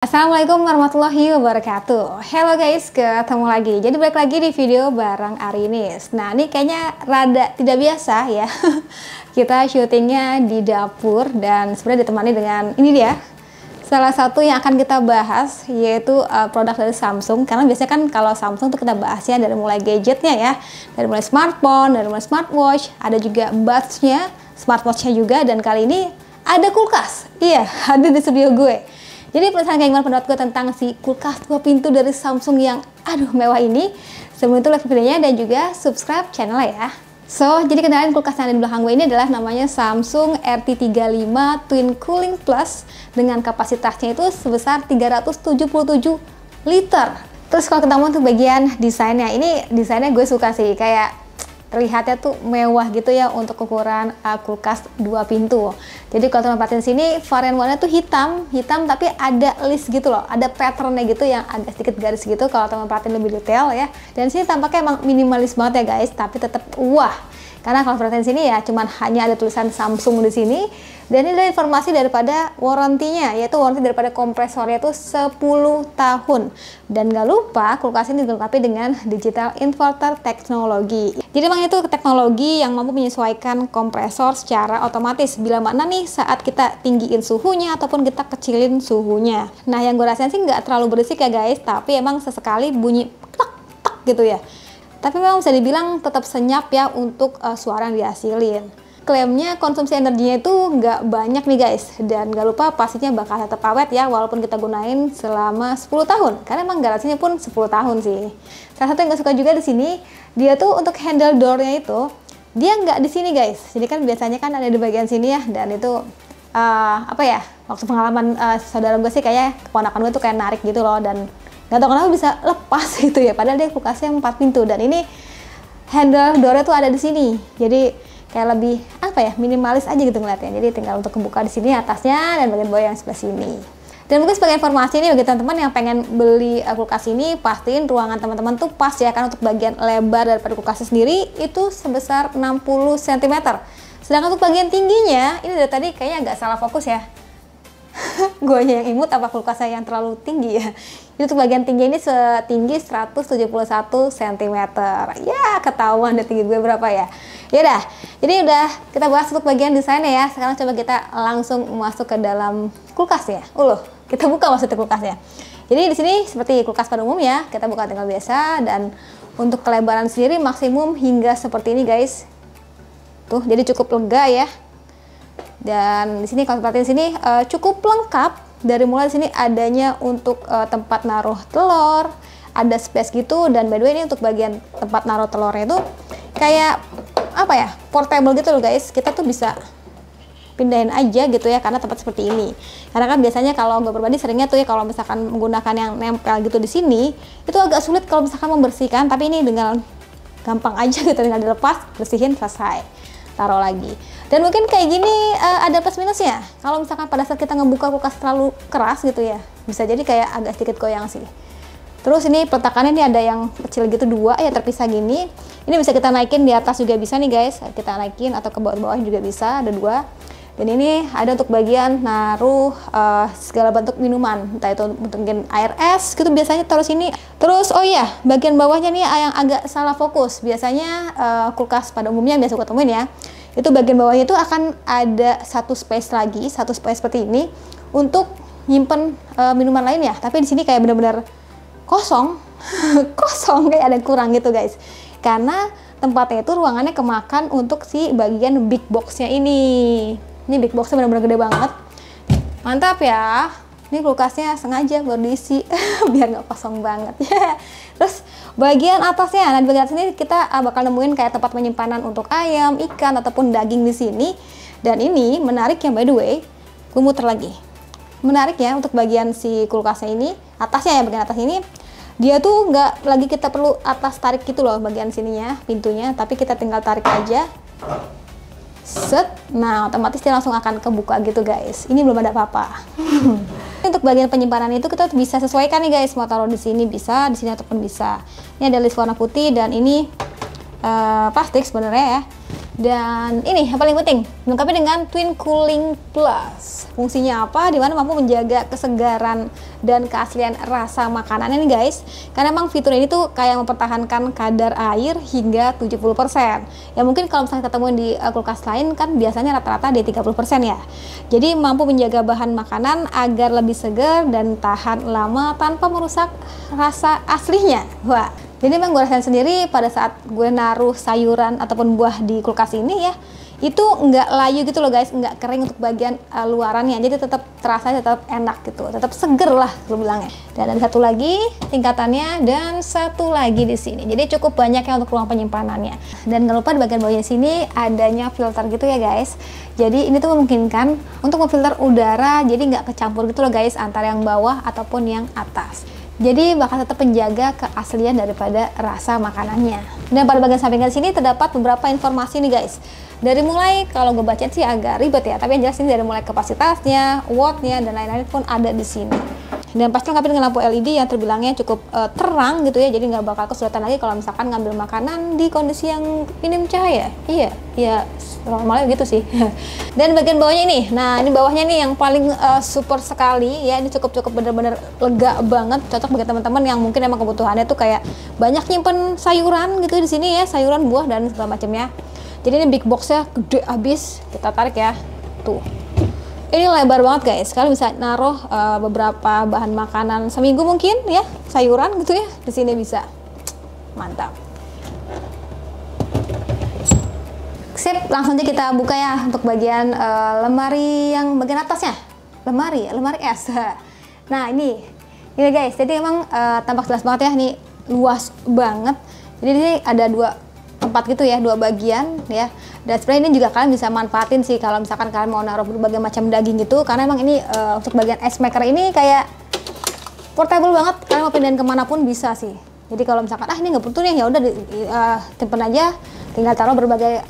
Assalamualaikum warahmatullahi wabarakatuh. Hello guys, ketemu lagi. Jadi balik lagi di video bareng Arinis. Nah ini kayaknya rada tidak biasa ya. Kita syutingnya di dapur dan sebenarnya ditemani dengan ini dia. Salah satu yang akan kita bahas yaitu produk dari Samsung. Karena biasanya kan kalau Samsung tuh kita bahasnya dari mulai gadgetnya ya, dari mulai smartphone, dari mulai smartwatch, ada juga buds-nya, smartwatch-nya juga, dan kali ini ada kulkas. Iya, ada di studio gue. Jadi penasaran kayak gimana pendapat gue tentang si kulkas 2 pintu dari Samsung yang mewah ini? Sebelum itu like videonya dan juga subscribe channelnya ya. So, jadi kenalin kulkas yang ada di belakang gue ini adalah namanya Samsung RT35 Twin Cooling Plus dengan kapasitasnya itu sebesar 377 liter. Terus kalau kita mau untuk bagian desainnya, ini desainnya gue suka sih, kayak terlihatnya tuh mewah gitu ya untuk ukuran kulkas 2 pintu. Jadi kalau teman perhatiin sini, varian warnanya tuh hitam tapi ada list gitu loh, ada patternnya gitu yang agak sedikit garis gitu kalau teman perhatiin lebih detail ya. Dan sini tampaknya emang minimalis banget ya guys, tapi tetap wah. Karena kalau perhatiin sini ya cuman hanya ada tulisan Samsung di sini, dan ini ada informasi daripada warrantinya, yaitu warranti daripada kompresornya itu 10 tahun. Dan gak lupa kulkas ini dilengkapi dengan digital inverter teknologi. Jadi memang itu teknologi yang mampu menyesuaikan kompresor secara otomatis bila mana nih saat kita tinggiin suhunya ataupun kita kecilin suhunya. Nah yang gue rasain sih nggak terlalu berisik ya guys, tapi emang sesekali bunyi tak tak gitu ya. Tapi memang bisa dibilang tetap senyap ya untuk suara yang dihasilin. Klaimnya konsumsi energinya itu nggak banyak nih guys, dan gak lupa pastinya bakal tetap awet ya walaupun kita gunain selama 10 tahun, karena emang garansinya pun 10 tahun sih. Salah satu yang gak suka juga di sini, dia tuh untuk handle door-nya itu dia nggak di sini guys. Jadi kan biasanya kan ada di bagian sini ya, dan itu waktu pengalaman saudara gue sih kayak keponakan gue tuh kayak narik gitu loh, dan nggak tahu kenapa bisa lepas gitu ya, padahal dia kulkasnya 4 pintu dan ini handle door-nya tuh ada di sini. Jadi kayak lebih minimalis aja gitu ngeliatnya. Jadi tinggal untuk membuka di sini atasnya dan bagian bawah yang sebelah sini. Dan mungkin sebagai informasi ini bagi teman-teman yang pengen beli kulkas ini, pastiin ruangan teman-teman tuh pas ya, kan untuk bagian lebar daripada kulkasnya sendiri itu sebesar 60 cm. Sedangkan untuk bagian tingginya, ini dari tadi kayaknya agak salah fokus ya. Guanya yang imut apa kulkasnya yang terlalu tinggi ya. Jadi untuk bagian tinggi ini setinggi 171 cm. Ya ketahuan deh tinggi gue berapa ya. Yaudah, jadi udah kita bahas untuk bagian desainnya ya. Sekarang coba kita langsung masuk ke dalam kulkasnya. Kita buka maksudnya kulkasnya. Jadi di sini seperti kulkas pada umumnya, kita buka tinggal biasa, dan untuk kelebaran sendiri maksimum hingga seperti ini guys. Tuh, jadi cukup lega ya. Dan di sini kalau perhatiin sini cukup lengkap. Dari mulai di sini adanya untuk tempat naruh telur, ada space gitu, dan by the way ini untuk bagian tempat naruh telurnya itu kayak portable gitu loh guys. Kita tuh bisa pindahin aja gitu ya, karena tempat seperti ini. Karena kan biasanya kalau gue pribadi seringnya tuh ya kalau misalkan menggunakan yang nempel gitu di sini, itu agak sulit kalau misalkan membersihkan, tapi ini dengan gampang aja gitu, tinggal dilepas, bersihin, selesai, taruh lagi. Dan mungkin kayak gini ada plus minusnya. Kalau misalkan pada saat kita ngebuka kulkas terlalu keras gitu ya, bisa jadi kayak agak sedikit goyang sih. Terus ini peletakannya ini ada yang kecil gitu, 2 ya terpisah gini. Ini bisa kita naikin di atas juga bisa nih guys, kita naikin atau ke bawah juga bisa, ada 2. Dan ini ada untuk bagian naruh segala bentuk minuman, entah itu mungkin air es gitu biasanya taruh sini. Terus oh iya, bagian bawahnya nih yang agak salah fokus. Biasanya kulkas pada umumnya biasa gue temuin ya, itu bagian bawahnya itu akan ada satu space lagi, satu space seperti ini untuk nyimpen minuman lainnya. Tapi di sini kayak bener-bener kosong, kosong, kayak ada kurang gitu guys. Karena tempatnya itu ruangannya kemakan untuk si bagian big boxnya ini. Ini big boxnya bener-bener gede banget. Mantap ya. Ini kulkasnya sengaja baru diisi biar nggak kosong banget. Terus bagian atasnya, nah di bagian sini kita bakal nemuin kayak tempat penyimpanan untuk ayam, ikan ataupun daging di sini. Dan ini menarik ya, by the way, gue muter lagi. Menarik ya untuk bagian si kulkasnya ini, atasnya ya, bagian atas ini dia tuh nggak lagi kita perlu atas tarik gitu loh bagian sininya, pintunya, tapi kita tinggal tarik aja. Set, nah otomatis dia langsung akan kebuka gitu guys. Ini belum ada apa-apa. Untuk bagian penyimpanan itu kita bisa sesuaikan nih guys, mau taruh di sini bisa, di sini ataupun bisa. Ini ada list warna putih dan ini plastik sebenarnya ya. Dan ini yang paling penting, dilengkapi dengan Twin Cooling Plus. Fungsinya apa? Dimana mampu menjaga kesegaran dan keaslian rasa makanan ini guys. Karena memang fitur ini tuh kayak mempertahankan kadar air hingga 70%. Ya mungkin kalau misalnya ketemu di kulkas lain kan biasanya rata-rata di 30% ya. Jadi mampu menjaga bahan makanan agar lebih segar dan tahan lama tanpa merusak rasa aslinya. Wah. Jadi memang gue rasain sendiri pada saat gue naruh sayuran ataupun buah di kulkas ini ya, itu nggak layu gitu loh guys, nggak kering untuk bagian luarannya, jadi tetap terasa tetap enak gitu, tetap seger lah gue bilangnya. Dan ada satu lagi tingkatannya dan satu lagi di sini, jadi cukup banyak ya untuk ruang penyimpanannya. Dan nggak lupa di bagian bawahnya sini adanya filter gitu ya guys, jadi ini tuh memungkinkan untuk memfilter udara, jadi nggak kecampur gitu loh guys antara yang bawah ataupun yang atas. Jadi bakal tetap menjaga keaslian daripada rasa makanannya. Dan pada bagian samping sini terdapat beberapa informasi nih guys. Dari mulai, kalau gue baca sih agak ribet ya, tapi yang jelas ini dari mulai kapasitasnya, wattnya, dan lain-lain pun ada di sini. Dan pasti lengkap dengan lampu LED yang terbilangnya cukup terang gitu ya, jadi nggak bakal kesulitan lagi kalau misalkan ngambil makanan di kondisi yang minim cahaya. Iya, normalnya gitu sih. Dan bagian bawahnya ini, nah ini bawahnya nih yang paling super sekali ya, ini cukup bener-bener lega banget, cocok bagi teman-teman yang mungkin emang kebutuhannya tuh kayak banyak nyimpen sayuran gitu di sini ya, sayuran, buah, dan segala macamnya. Jadi ini big boxnya gede abis, kita tarik ya, tuh. Ini lebar banget guys, kalian bisa naruh beberapa bahan makanan seminggu mungkin ya, sayuran gitu ya, di sini bisa. Mantap. Sip, langsung aja kita buka ya untuk bagian lemari yang bagian atasnya. Lemari es. Nah ini guys, jadi emang tampak jelas banget ya, nih luas banget. Jadi ini ada dua tempat gitu ya, dua bagian ya. Dan sebenarnya ini juga kalian bisa manfaatin sih kalau misalkan kalian mau naruh berbagai macam daging gitu, karena emang ini untuk bagian ice maker ini kayak portable banget, kalian mau pindahin kemanapun bisa sih. Jadi kalau misalkan ini nggak butuh nih, ya udah simpen aja, tinggal taruh berbagai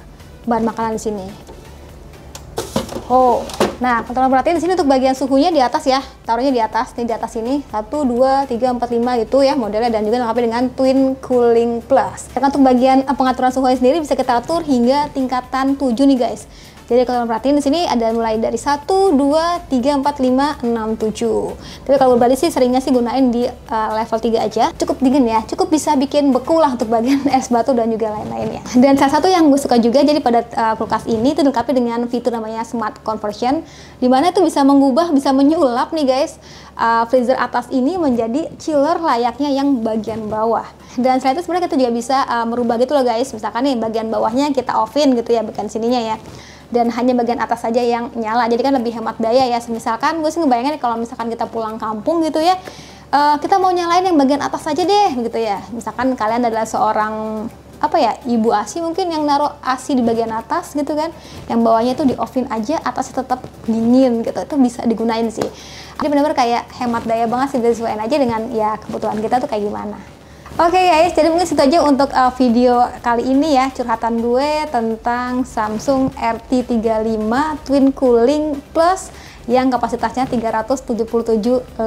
bahan makanan di sini. Oh, nah kalau perhatiin di sini untuk bagian suhunya di atas ya, taruhnya di atas nih, di atas ini 1, 2, 3, 4, 5 gitu ya modelnya, dan juga dilengkapi dengan Twin Cooling Plus. Dan untuk bagian pengaturan suhunya sendiri bisa kita atur hingga tingkatan 7 nih guys. Jadi kalau perhatiin di sini ada mulai dari 1, 2, 3, 4, 5, 6, 7. Tapi kalau berbalik sih seringnya sih gunain di level 3 aja. Cukup dingin ya, cukup bisa bikin beku lah untuk bagian es batu dan juga lain-lainnya. Dan salah satu yang gue suka juga, jadi pada kulkas ini itu dilengkapi dengan fitur namanya Smart Conversion, dimana itu bisa mengubah, bisa menyulap nih guys, freezer atas ini menjadi chiller layaknya yang bagian bawah. Dan selain itu sebenarnya kita juga bisa merubah gitu loh guys, misalkan nih bagian bawahnya kita offin gitu ya, bagian sininya ya, dan hanya bagian atas saja yang nyala, jadi kan lebih hemat daya ya. Misalkan gue sih ngebayangin kalau misalkan kita pulang kampung gitu ya, kita mau nyalain yang bagian atas saja deh gitu ya. Misalkan kalian adalah seorang ibu ASI mungkin yang naruh ASI di bagian atas gitu kan, yang bawahnya tuh di offin aja, atasnya tetap dingin gitu, itu bisa digunain sih. Jadi benar-benar kayak hemat daya banget sih, disesuaikan aja dengan ya kebutuhan kita tuh kayak gimana. Oke guys, jadi mungkin situ aja untuk video kali ini ya, curhatan gue tentang Samsung RT35 Twin Cooling Plus yang kapasitasnya 377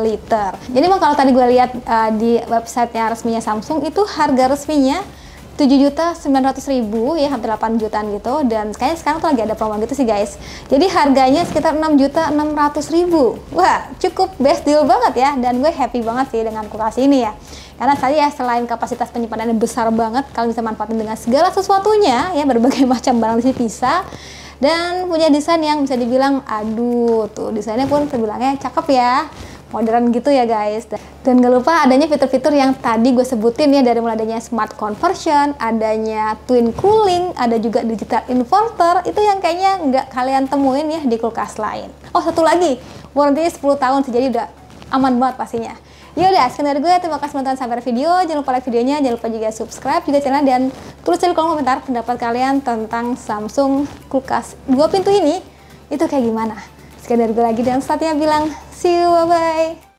liter. Jadi memang kalau tadi gue lihat di websitenya resminya Samsung, itu harga resminya 7.900.000 ya, hampir 8 jutaan gitu. Dan kayaknya sekarang tuh lagi ada promo gitu sih guys, jadi harganya sekitar 6.600.000. Wah, cukup best deal banget ya, dan gue happy banget sih dengan kulkas ini ya. Karena tadi ya, selain kapasitas penyimpanannya besar banget, kalian bisa manfaatin dengan segala sesuatunya ya, berbagai macam barang di sini bisa. Dan punya desain yang bisa dibilang, aduh tuh desainnya pun terbilangnya cakep ya, modern gitu ya guys. Dan gak lupa adanya fitur-fitur yang tadi gue sebutin ya, dari mulai adanya Smart Conversion, adanya Twin Cooling, ada juga Digital Inverter, itu yang kayaknya nggak kalian temuin ya di kulkas lain. Oh, satu lagi, warranty 10 tahun sih, jadi udah aman banget pastinya. Yaudah, sekian dari gue, terima kasih menonton sampai video, jangan lupa like videonya, jangan lupa juga subscribe juga channel, dan tulis di kolom komentar pendapat kalian tentang Samsung kulkas 2 pintu ini, itu kayak gimana. Sekian dari gue lagi, dan selanjutnya bilang see you, bye-bye.